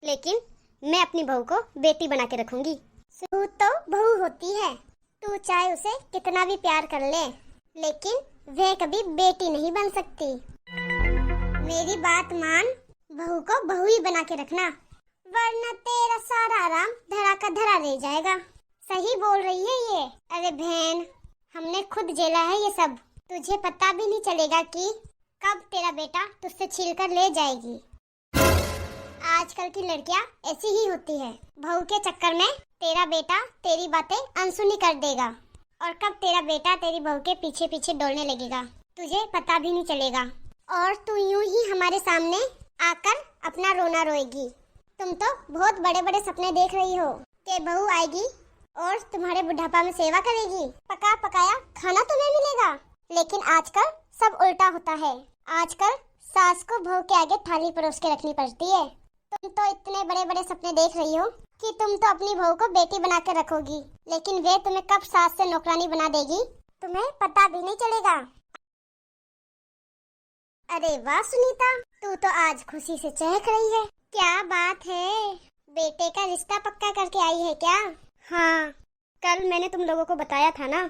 लेकिन मैं अपनी बहू को बेटी बना के रखूंगी। तू तो बहू होती है, तू चाहे उसे कितना भी प्यार कर ले, लेकिन वह कभी बेटी नहीं बन सकती। मेरी बात मान, बहू को बहू ही बना के रखना, वरना तेरा सारा आराम धरा का धरा रह जाएगा। सही बोल रही है ये। अरे बहन, हमने खुद झेला है ये सब, तुझे पता भी नहीं चलेगा कि कब तेरा बेटा तुझसे छीन कर ले जाएगी। आजकल की लड़कियां ऐसी ही होती है, बहू के चक्कर में तेरा बेटा तेरी बातें अनसुनी कर देगा, और कब तेरा बेटा तेरी बहू के पीछे पीछे डोलने लगेगा तुझे पता भी नहीं चलेगा, और तू यूं ही हमारे सामने आकर अपना रोना रोएगी। तुम तो बहुत बड़े बड़े सपने देख रही हो कि बहू आएगी और तुम्हारे बुढ़ापा में सेवा करेगी, पका पकाया खाना तुम्हें मिलेगा। लेकिन आजकल सब उल्टा होता है। आजकल सास को बहू के आगे थाली परोस के रखनी पड़ती है। तुम तो इतने बड़े बड़े सपने देख रही हो कि तुम तो अपनी बहू को बेटी बना कर रखोगी, लेकिन वे तुम्हें कब सास से नौकरानी बना देगी तुम्हें पता भी नहीं चलेगा। अरे वाह सुनीता, तू तो आज खुशी से चहक रही है। क्या बात है, बेटे का रिश्ता पक्का करके आई है क्या? हाँ, कल मैंने तुम लोगों को बताया था ना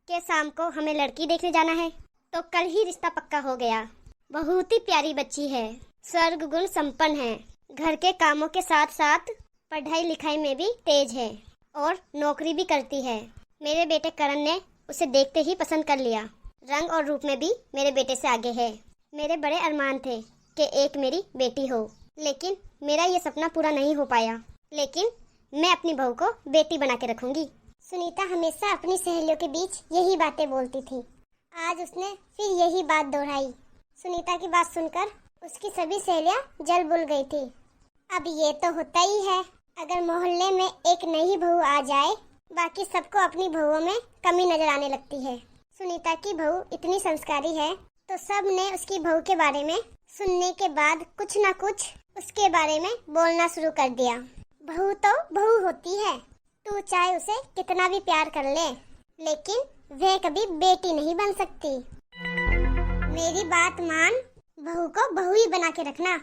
कि शाम को हमें लड़की देखने जाना है, तो कल ही रिश्ता पक्का हो गया। बहुत ही प्यारी बच्ची है, स्वर्ग गुण संपन्न है, घर के कामों के साथ साथ पढ़ाई लिखाई में भी तेज है और नौकरी भी करती है। मेरे बेटे करण ने उसे देखते ही पसंद कर लिया। रंग और रूप में भी मेरे बेटे से आगे है। मेरे बड़े अरमान थे कि एक मेरी बेटी हो, लेकिन मेरा ये सपना पूरा नहीं हो पाया। लेकिन मैं अपनी बहू को बेटी बना के रखूंगी। सुनीता हमेशा अपनी सहेलियों के बीच यही बातें बोलती थी। आज उसने फिर यही बात दोहराई। सुनीता की बात सुनकर उसकी सभी सहेलियां जल बुल गई थी। अब ये तो होता ही है, अगर मोहल्ले में एक नई बहू आ जाए, बाकी सबको अपनी बहुओं में कमी नजर आने लगती है। सुनीता की बहू इतनी संस्कारी है, तो सब ने उसकी बहू के बारे में सुनने के बाद कुछ न कुछ उसके बारे में बोलना शुरू कर दिया। बहू तो बहू होती है, तू चाहे उसे कितना भी प्यार कर ले, लेकिन वह कभी बेटी नहीं बन सकती। मेरी बात मान, बहू को बहू ही बना के रखना,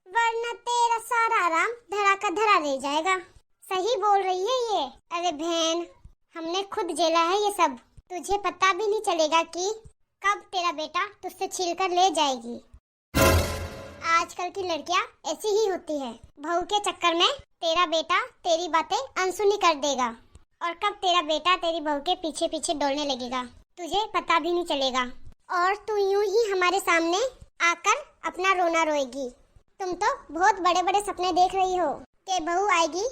वरना तेरा सारा आराम धरा का धरा रह जाएगा। सही बोल रही है ये। अरे बहन, हमने खुद झेला है ये सब, तुझे पता भी नहीं चलेगा कि कब तेरा बेटा तुझसे छीन कर ले जाएगी। आजकल की लड़कियां ऐसी ही होती है, बहू के चक्कर में तेरा बेटा तेरी बातें अनसुनी कर देगा, और कब तेरा बेटा तेरी बहू के पीछे पीछे डोलने लगेगा तुझे पता भी नहीं चलेगा, और तू यूं ही हमारे सामने आकर अपना रोना रोएगी। तुम तो बहुत बड़े बड़े सपने देख रही हो कि बहू आएगी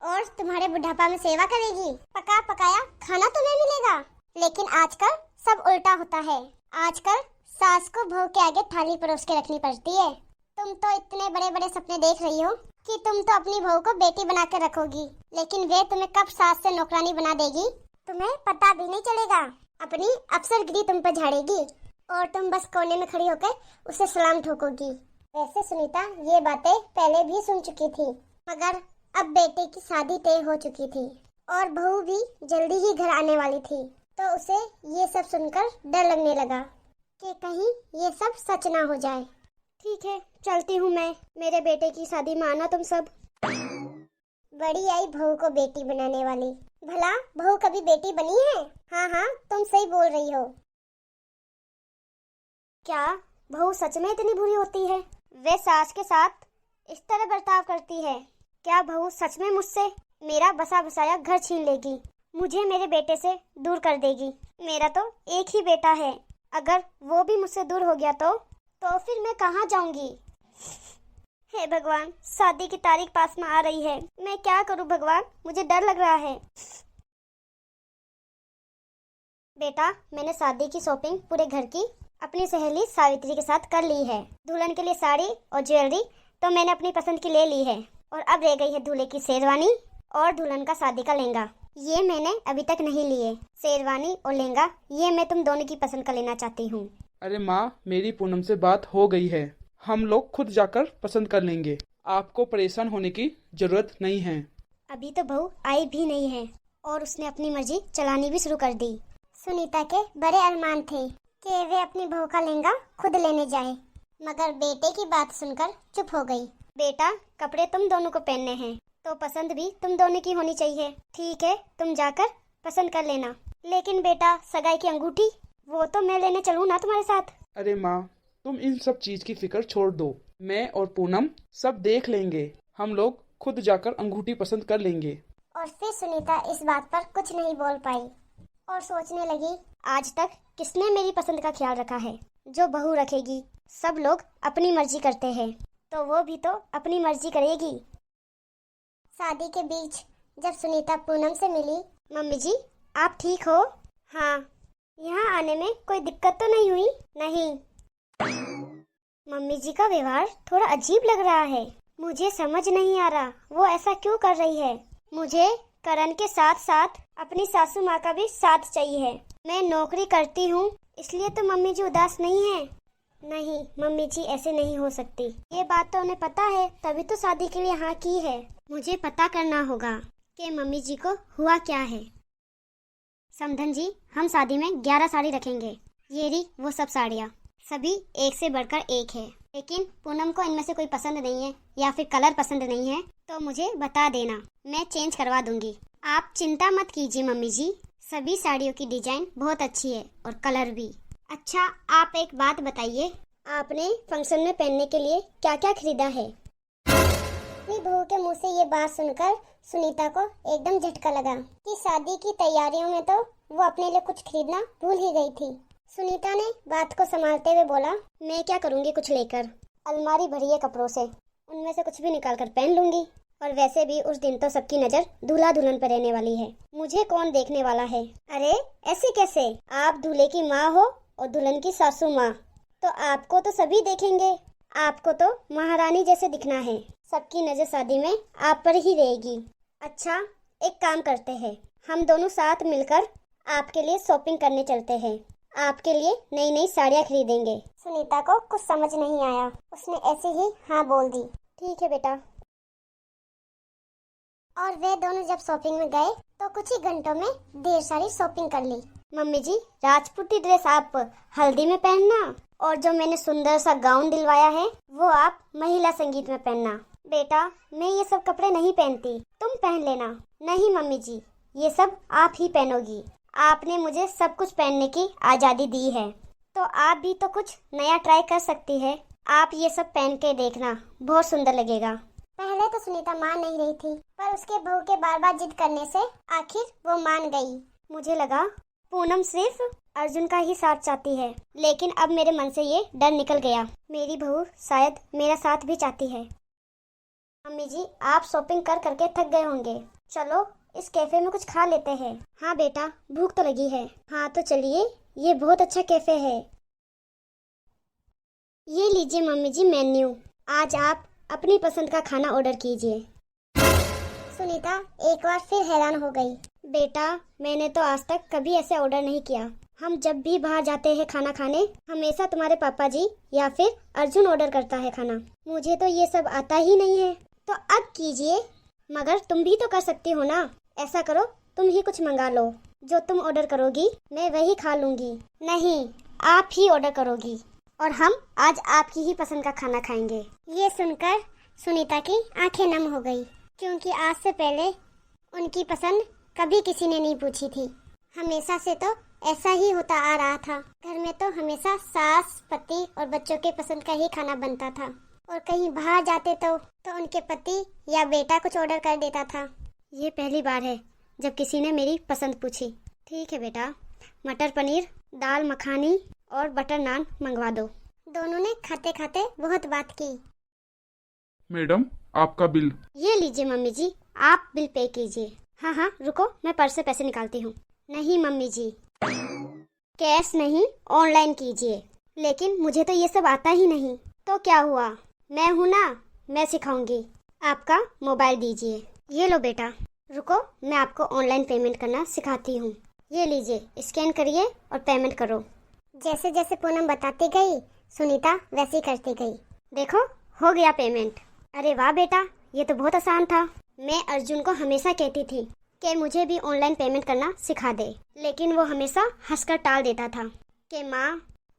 और तुम्हारे बुढ़ापा में सेवा करेगी, पका पकाया खाना तुम्हें मिलेगा। लेकिन आजकल सब उल्टा होता है। आजकल सास को बहू के आगे थाली परोस के रखनी पड़ती है। तुम तो इतने बड़े बड़े सपने देख रही हो कि तुम तो अपनी बहू को बेटी बना कर रखोगी, लेकिन वे तुम्हें कब सास से नौकरानी बना देगी तुम्हें पता भी नहीं चलेगा। अपनी अफसरगिरी तुम पर झाड़ेगी और तुम बस कोने में खड़ी होकर उसे सलाम ठोकोगी। वैसे सुनीता ये बातें पहले भी सुन चुकी थी, मगर अब बेटे की शादी तय हो चुकी थी और बहू भी जल्दी ही घर आने वाली थी, तो उसे ये सब सुनकर डर लगने लगा कि कहीं ये सब सच ना हो जाए। ठीक है, चलती हूँ मैं, मेरे बेटे की शादी में आना तुम सब। बड़ी आई बहू को बेटी बनाने वाली। भला बहू कभी बेटी बनी है? हाँ हाँ, तुम सही बोल रही हो। क्या बहू सच में इतनी बुरी होती है? वे सास के साथ इस तरह बर्ताव करती है? क्या बहू सच में मुझसे मेरा बसा बसाया घर छीन लेगी, मुझे मेरे बेटे से दूर कर देगी? मेरा तो एक ही बेटा है, अगर वो भी मुझसे दूर हो गया तो फिर मैं कहाँ जाऊंगी? हे भगवान, शादी की तारीख पास में आ रही है, मैं क्या करूं भगवान, मुझे डर लग रहा है। बेटा, मैंने शादी की शॉपिंग पूरे घर की अपनी सहेली सावित्री के साथ कर ली है। दुल्हन के लिए साड़ी और ज्वेलरी तो मैंने अपनी पसंद की ले ली है, और अब रह गई है दूल्हे की शेरवानी और दुल्हन का शादी का लहंगा। ये मैंने अभी तक नहीं लिए। शेरवानी और लहंगा ये मैं तुम दोनों की पसंद का लेना चाहती हूँ। अरे माँ, मेरी पूनम से बात हो गई है, हम लोग खुद जाकर पसंद कर लेंगे, आपको परेशान होने की जरूरत नहीं है। अभी तो बहू आई भी नहीं है और उसने अपनी मर्जी चलानी भी शुरू कर दी। सुनीता के बड़े अरमान थे कि वे अपनी बहू का लहंगा खुद लेने जाए, मगर बेटे की बात सुनकर चुप हो गई। बेटा, कपड़े तुम दोनों को पहनने हैं तो पसंद भी तुम दोनों की होनी चाहिए। ठीक है, तुम जाकर पसंद कर लेना। लेकिन बेटा, सगाई की अंगूठी वो तो मैं लेने चलूँ ना तुम्हारे साथ? अरे माँ, तुम इन सब चीज की फिक्र छोड़ दो। मैं और पूनम सब देख लेंगे। हम लोग खुद जाकर अंगूठी पसंद कर लेंगे। और फिर सुनीता इस बात पर कुछ नहीं बोल पाई और सोचने लगी, आज तक किसने मेरी पसंद का ख्याल रखा है? जो बहू रखेगी। सब लोग अपनी मर्जी करते हैं तो वो भी तो अपनी मर्जी करेगी। शादी के बीच जब सुनीता पूनम से मिली, मम्मी जी आप ठीक हो? हाँ। यहाँ आने में कोई दिक्कत तो नहीं हुई? नहीं। मम्मी जी का व्यवहार थोड़ा अजीब लग रहा है। मुझे समझ नहीं आ रहा वो ऐसा क्यों कर रही है। मुझे करण के साथ साथ अपनी सासू माँ का भी साथ चाहिए। मैं नौकरी करती हूँ इसलिए तो मम्मी जी उदास नहीं है। नहीं मम्मी जी, ऐसे नहीं हो सकती। ये बात तो उन्हें पता है, तभी तो शादी के लिए हाँ की है। मुझे पता करना होगा कि मम्मी जी को हुआ क्या है। समधन जी, हम शादी में 11 साड़ी रखेंगे। ये रही वो सब साड़ियाँ, सभी एक से बढ़कर एक है। लेकिन पूनम को इनमें से कोई पसंद नहीं है या फिर कलर पसंद नहीं है तो मुझे बता देना, मैं चेंज करवा दूंगी। आप चिंता मत कीजिए मम्मी जी, सभी साड़ियों की डिजाइन बहुत अच्छी है और कलर भी। अच्छा, आप एक बात बताइए, आपने फंक्शन में पहनने के लिए क्या क्या खरीदा है? अपनी बहू के मुंह से ये बात सुनकर सुनीता को एकदम झटका लगा कि शादी की तैयारियों में तो वो अपने लिए कुछ खरीदना भूल ही गई थी। सुनीता ने बात को संभालते हुए बोला, मैं क्या करूँगी कुछ लेकर, अलमारी भरी है कपड़ों से, उनमें से कुछ भी निकाल कर पहन लूंगी। और वैसे भी उस दिन तो सबकी नजर दूल्हा दुल्हन पर रहने वाली है, मुझे कौन देखने वाला है। अरे ऐसे कैसे, आप दूल्हे की माँ हो और दुल्हन की सासू माँ, तो आपको तो सभी देखेंगे। आपको तो महारानी जैसे दिखना है, सबकी नजर शादी में आप पर ही रहेगी। अच्छा, एक काम करते हैं, हम दोनों साथ मिलकर आपके लिए शॉपिंग करने चलते हैं। आपके लिए नई नई साड़ियाँ खरीदेंगे। सुनीता को कुछ समझ नहीं आया, उसने ऐसे ही हाँ बोल दी। ठीक है बेटा। और वे दोनों जब शॉपिंग में गए तो कुछ ही घंटों में ढेर सारी शॉपिंग कर ली। मम्मी जी, राजपूती ड्रेस आप हल्दी में पहनना और जो मैंने सुंदर सा गाउन दिलवाया है वो आप महिला संगीत में पहनना। बेटा, मैं ये सब कपड़े नहीं पहनती, तुम पहन लेना। नहीं मम्मी जी, ये सब आप ही पहनोगी। आपने मुझे सब कुछ पहनने की आज़ादी दी है तो आप भी तो कुछ नया ट्राई कर सकती है। आप ये सब पहन के देखना, बहुत सुंदर लगेगा। पहले तो सुनीता मान नहीं रही थी, पर उसके बहू के बार बार जिद करने से आखिर वो मान गई। मुझे लगा पूनम सिर्फ अर्जुन का ही साथ चाहती है, लेकिन अब मेरे मन से ये डर निकल गया। मेरी बहू शायद मेरा साथ भी चाहती है। मम्मी जी, आप शॉपिंग कर करके थक गए होंगे, चलो इस कैफे में कुछ खा लेते हैं। हाँ बेटा, भूख तो लगी है। हाँ तो चलिए, ये बहुत अच्छा कैफे है। ये लीजिए मम्मी जी मेन्यू, आज आप अपनी पसंद का खाना ऑर्डर कीजिए। सुनीता एक बार फिर हैरान हो गई। बेटा, मैंने तो आज तक कभी ऐसे ऑर्डर नहीं किया। हम जब भी बाहर जाते हैं खाना खाने, हमेशा तुम्हारे पापा जी या फिर अर्जुन ऑर्डर करता है खाना। मुझे तो ये सब आता ही नहीं है। तो अब कीजिए, मगर तुम भी तो कर सकती हो ना। ऐसा करो, तुम ही कुछ मंगा लो, जो तुम ऑर्डर करोगी मैं वही खा लूंगी। नहीं, आप ही ऑर्डर करोगी और हम आज आपकी ही पसंद का खाना खाएंगे। ये सुनकर सुनीता की आंखें नम हो गई, क्योंकि आज से पहले उनकी पसंद कभी किसी ने नहीं पूछी थी। हमेशा से तो ऐसा ही होता आ रहा था। घर में तो हमेशा सास, पति और बच्चों के पसंद का ही खाना बनता था, और कहीं बाहर जाते तो उनके पति या बेटा कुछ ऑर्डर कर देता था। ये पहली बार है जब किसी ने मेरी पसंद पूछी। ठीक है बेटा, मटर पनीर, दाल मखानी और बटर नान मंगवा दो। दोनों ने खाते खाते बहुत बात की। मैडम, आपका बिल। ये लीजिए मम्मी जी, आप बिल पे कीजिए। हाँ हाँ रुको, मैं पर्स से पैसे निकालती हूँ। नहीं मम्मी जी, कैश नहीं, ऑनलाइन कीजिए। लेकिन मुझे तो ये सब आता ही नहीं। तो क्या हुआ, मैं हूँ ना, मैं सिखाऊंगी। आपका मोबाइल दीजिए। ये लो बेटा, रुको मैं आपको ऑनलाइन पेमेंट करना सिखाती हूँ। ये लीजिए, स्कैन करिए और पेमेंट करो। जैसे जैसे पूनम बताती गई, सुनीता वैसे ही करती गई। देखो, हो गया पेमेंट। अरे वाह बेटा, ये तो बहुत आसान था। मैं अर्जुन को हमेशा कहती थी कि मुझे भी ऑनलाइन पेमेंट करना सिखा दे, लेकिन वो हमेशा हंसकर टाल देता था कि माँ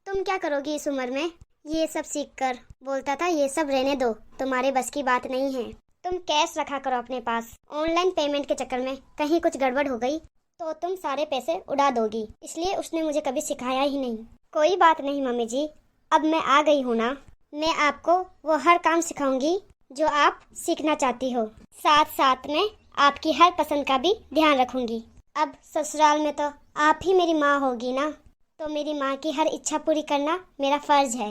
तुम क्या करोगी इस उम्र में ये सब सीख कर। बोलता था ये सब रहने दो, तुम्हारे बस की बात नहीं है। तुम कैश रखा करो अपने पास। ऑनलाइन पेमेंट के चक्कर में कहीं कुछ गड़बड़ हो गई तो तुम सारे पैसे उड़ा दोगी, इसलिए उसने मुझे कभी सिखाया ही नहीं। कोई बात नहीं मम्मी जी, अब मैं आ गई हूँ ना, मैं आपको वो हर काम सिखाऊंगी जो आप सीखना चाहती हो। साथ साथ में आपकी हर पसंद का भी ध्यान रखूंगी। अब ससुराल में तो आप ही मेरी माँ होगी ना, तो मेरी माँ की हर इच्छा पूरी करना मेरा फर्ज है।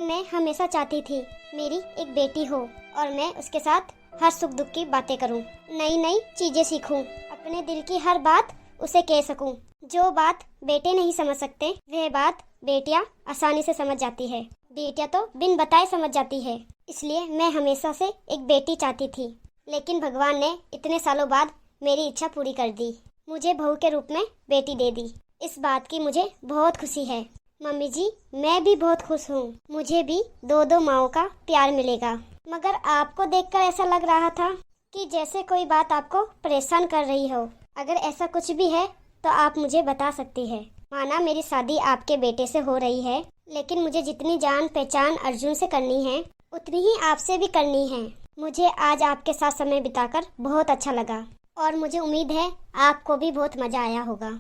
मैं हमेशा चाहती थी मेरी एक बेटी हो और मैं उसके साथ हर सुख दुख की बातें करूं, नई नई चीजें सीखूं, अपने दिल की हर बात उसे कह सकूं। जो बात बेटे नहीं समझ सकते वह बात बेटियां आसानी से समझ जाती है। बेटियां तो बिन बताए समझ जाती है। इसलिए मैं हमेशा से एक बेटी चाहती थी, लेकिन भगवान ने इतने सालों बाद मेरी इच्छा पूरी कर दी। मुझे बहू के रूप में बेटी दे दी। इस बात की मुझे बहुत खुशी है। मम्मी जी, मैं भी बहुत खुश हूँ। मुझे भी दो दो माओं का प्यार मिलेगा। मगर आपको देखकर ऐसा लग रहा था कि जैसे कोई बात आपको परेशान कर रही हो। अगर ऐसा कुछ भी है तो आप मुझे बता सकती है। माना मेरी शादी आपके बेटे से हो रही है, लेकिन मुझे जितनी जान पहचान अर्जुन से करनी है उतनी ही आपसे भी करनी है। मुझे आज आपके साथ समय बिताकर बहुत अच्छा लगा और मुझे उम्मीद है आपको भी बहुत मजा आया होगा।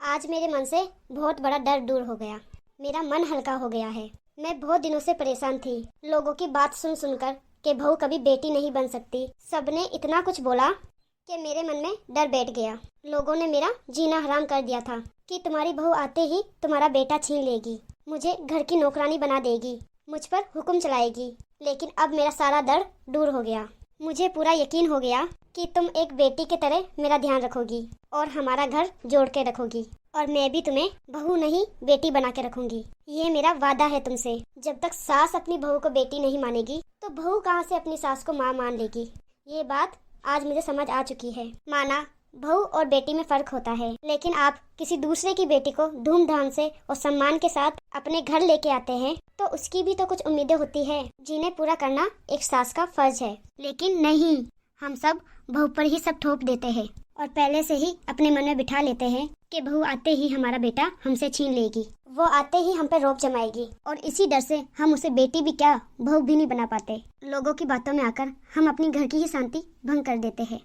आज मेरे मन से बहुत बड़ा डर दूर हो गया। मेरा मन हल्का हो गया है। मैं बहुत दिनों से परेशान थी, लोगों की बात सुन सुनकर कि बहू कभी बेटी नहीं बन सकती। सबने इतना कुछ बोला कि मेरे मन में डर बैठ गया। लोगों ने मेरा जीना हराम कर दिया था कि तुम्हारी बहू आते ही तुम्हारा बेटा छीन लेगी, मुझे घर की नौकरानी बना देगी, मुझ पर हुक्म चलाएगी। लेकिन अब मेरा सारा डर दूर हो गया। मुझे पूरा यकीन हो गया कि तुम एक बेटी की तरह मेरा ध्यान रखोगी और हमारा घर जोड़ के रखोगी, और मैं भी तुम्हें बहू नहीं बेटी बना के रखूंगी। ये मेरा वादा है तुमसे। जब तक सास अपनी बहू को बेटी नहीं मानेगी तो बहू कहाँ से अपनी सास को माँ मान लेगी। ये बात आज मुझे समझ आ चुकी है। माना बहू और बेटी में फर्क होता है, लेकिन आप किसी दूसरे की बेटी को धूमधाम से और सम्मान के साथ अपने घर लेके आते हैं तो उसकी भी तो कुछ उम्मीदें होती है जिन्हें पूरा करना एक सास का फर्ज है। लेकिन नहीं, हम सब बहू पर ही सब थोप देते हैं और पहले से ही अपने मन में बिठा लेते हैं कि बहू आते ही हमारा बेटा हमसे छीन लेगी, वो आते ही हम पे रोब जमाएगी, और इसी डर से हम उसे बेटी भी क्या बहू भी नहीं बना पाते। लोगों की बातों में आकर हम अपनी घर की ही शांति भंग कर देते हैं।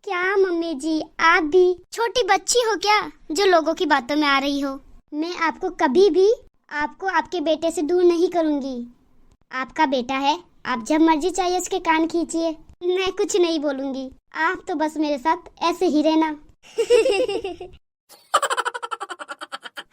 क्या मम्मी जी, आप भी छोटी बच्ची हो क्या जो लोगों की बातों में आ रही हो? मैं आपको कभी भी आपको आपके बेटे से दूर नहीं करूंगी। आपका बेटा है, आप जब मर्जी चाहिए उसके कान खींचिए, मैं कुछ नहीं बोलूंगी। आप तो बस मेरे साथ ऐसे ही रहना।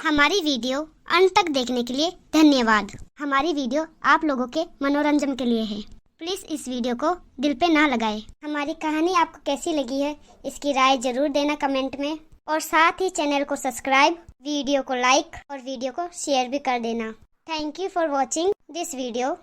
हमारी वीडियो अंत तक देखने के लिए धन्यवाद। हमारी वीडियो आप लोगों के मनोरंजन के लिए है। प्लीज इस वीडियो को दिल पे ना लगाएं। हमारी कहानी आपको कैसी लगी है इसकी राय जरूर देना कमेंट में, और साथ ही चैनल को सब्सक्राइब, वीडियो को लाइक और वीडियो को शेयर भी कर देना। Thank you for watching this video.